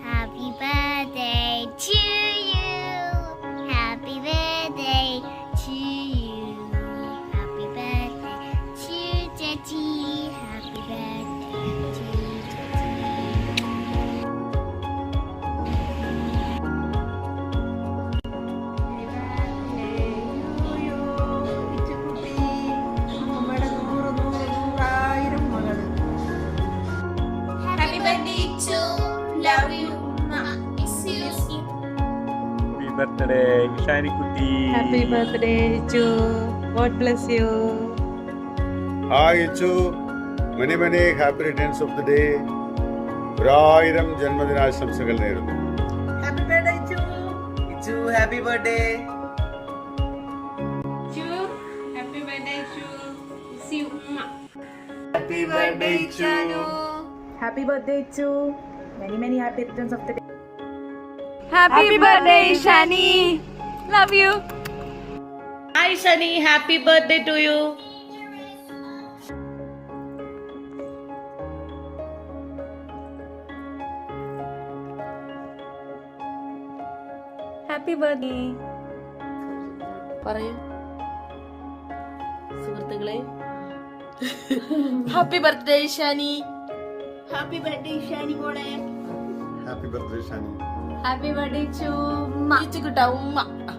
Happy birthday to you. Happy birthday to you. Happy birthday to Daddy. Happy birthday to Happy birthday to love you. Miss you. Happy birthday, Ishani Kutti. Happy birthday, Ichu. God bless you. Hi Ichu, many happy returns of the day. ഒരായിരം ജന്മദിനാശംസകൾ നേരുന്നു. Happy birthday Ichu. Ichu, happy birthday. Chu. Happy birthday to miss you. Happy birthday Ichu. Happy birthday, Ichu. Many happy returns of the day. Happy birthday, Shani. Love you. Hi Shani, happy birthday to you. Happy birthday. പറയൂ സുഹൃത്തുക്കളെ. Happy birthday Shani. Happy birthday Shani മോളെ. Happy birthday Shani. Happy birthday ചു ഉമ്മ. ഉമ്മ.